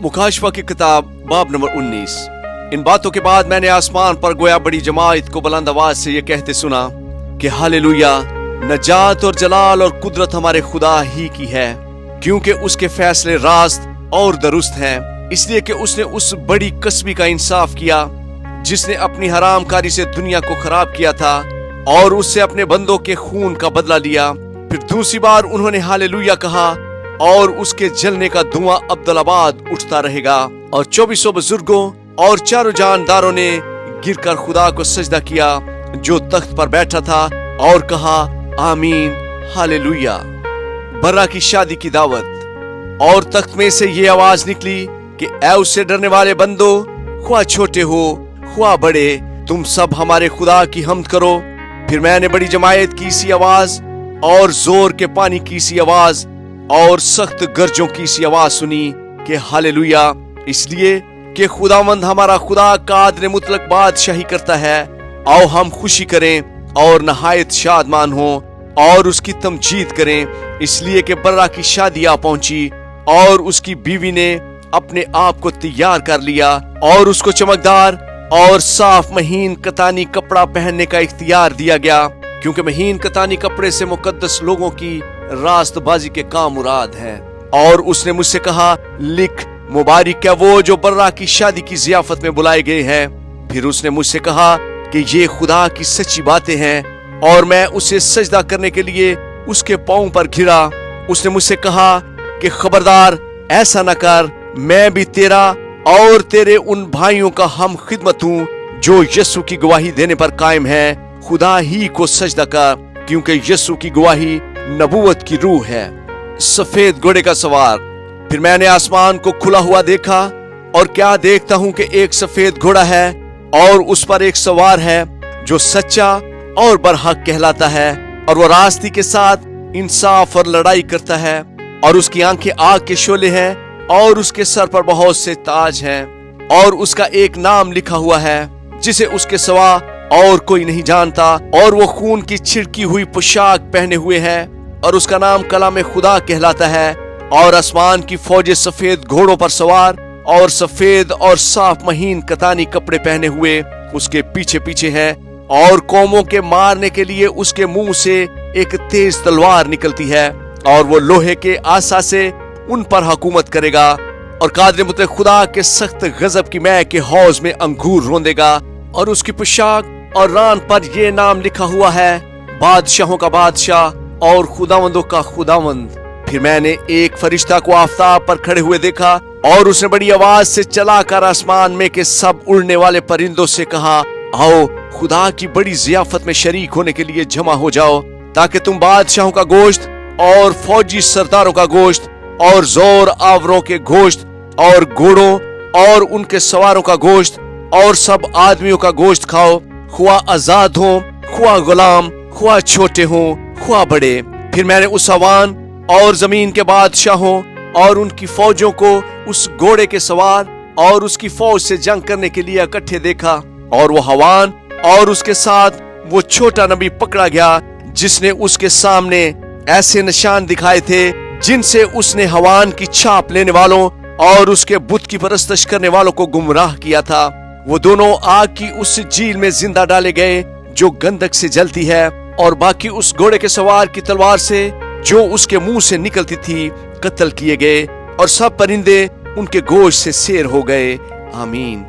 मुकाशवा की किताब बाब नंबर 19। इन बातों के बाद मैंने आसमान पर गोया बड़ी जमात को बुलंद आवाज से ये कहते सुना कि हालेलुया, नजात और जलाल और कुदरत हमारे खुदा ही की है, क्योंकि उसके फैसले रास्त और दुरुस्त हैं, इसलिए कि उसने उस बड़ी कसबी का इंसाफ किया जिसने अपनी हरामकारी से दुनिया को खराब किया था और उससे अपने बंदों के खून का बदला लिया। फिर दूसरी बार उन्होंने हालेलुया कहा और उसके जलने का धुआं अब्दुलाबाद उठता रहेगा। और 24 बुजुर्गों और चारों जानदारों ने गिरकर खुदा को सजदा किया जो तख्त पर बैठा था और कहा आमीन हालेलुया। बर्रा की शादी की दावत। और तख्त में से ये आवाज निकली कि ऐ उससे डरने वाले बंदो, ख्वाह छोटे हो ख्वाह बड़े, तुम सब हमारे खुदा की हम्द करो। फिर मैंने बड़ी जमायत की सी आवाज और जोर के पानी की सी आवाज और सख्त गर्जों की सी आवाज सुनी कि हालेलुया, इसलिए कि खुदावंद हमारा खुदा कादर मुतलक बादशाही करता है। आओ हम खुशी करें और नहायत शादमान हो और उसकी तमजीद करें, इसलिए कि बर्रा की शादी आ पहुंची और उसकी बीवी ने अपने आप को तैयार कर लिया और उसको चमकदार और साफ महीन कतानी कपड़ा पहनने का इख्तियार दिया गया, क्योंकि महीन कतानी कपड़े से मुकद्दस लोगों की रास्तबाजी के काम मुराद है। और उसने मुझसे कहा, लिख, मुबारक है वो जो बर्रा की शादी की जियाफत में बुलाए गए हैं। फिर उसने मुझसे कहा कि ये खुदा की सच्ची बातें हैं, और मैं उसे सजदा करने के लिए उसके पांव पर घिरा। उसने मुझसे कहा कि खबरदार, ऐसा न कर, मैं भी तेरा और तेरे उन भाइयों का हम खिदमत हूँ जो यीशु की गवाही देने पर कायम है। खुदा ही को सजदा कर, क्योंकि यीशु की गवाही नबूवत की रूह है। सफेद घोड़े का सवार। फिर मैंने आसमान को खुला हुआ देखा और क्या देखता हूं कि एक सफेद घोड़ा है और उस पर एक सवार है जो सच्चा और बरहक कहलाता है, और वो रास्ते के साथ इंसाफ और लड़ाई करता है। और उसकी आंखें आग के शोले हैं और उसके सर पर बहुत से ताज हैं, और उसका एक नाम लिखा हुआ है जिसे उसके सिवा और कोई नहीं जानता, और वो खून की छिड़की हुई पोशाक पहने हुए है, और उसका नाम कलाम खुदा कहलाता है। और आसमान की फौजें सफेद घोड़ों पर सवार और सफेद और साफ महीन कतानी कपड़े पहने हुए उसके पीछे पीछे हैं, और कौमों के मारने के लिए उसके मुंह से एक तेज तलवार निकलती है, और वो लोहे के आसा से उन पर हुकूमत करेगा। और कादर मुतलक खुदा के सख्त गजब की मै के हौज में अंगूर रोंदेगा। और उसकी पोशाक और रान पर ये नाम लिखा हुआ है, बादशाहों का बादशाह और खुदावंदों का खुदावंद। फिर मैंने एक फरिश्ता को आफताब पर खड़े हुए देखा, और उसने बड़ी आवाज से चलाकर आसमान में के सब उड़ने वाले परिंदों से कहा, आओ खुदा की बड़ी जियाफत में शरीक होने के लिए जमा हो जाओ, ताकि तुम बादशाहों का गोश्त और फौजी सरदारों का गोश्त और जोर आवरों के गोश्त और घोड़ों और उनके सवारों का गोश्त और सब आदमियों का गोश्त खाओ, ख्वाह आजाद हो ख्वाह गुलाम, ख्वाह छोटे हो ख्वाह बड़े। फिर मैंने उस हवान और जमीन के बादशाहों और उनकी फौजों को उस घोड़े के सवार और उसकी फौज से जंग करने के लिए इकट्ठे देखा, और वो हवान और उसके साथ वो छोटा नबी पकड़ा गया जिसने उसके सामने ऐसे निशान दिखाए थे जिनसे उसने हवान की छाप लेने वालों और उसके बुत की परस्तश करने वालों को गुमराह किया था। वो दोनों आग की उस झील में जिंदा डाले गए जो गंधक से जलती है, और बाकी उस घोड़े के सवार की तलवार से जो उसके मुंह से निकलती थी कत्ल किए गए, और सब परिंदे उनके गोश्त से सेर हो गए। आमीन।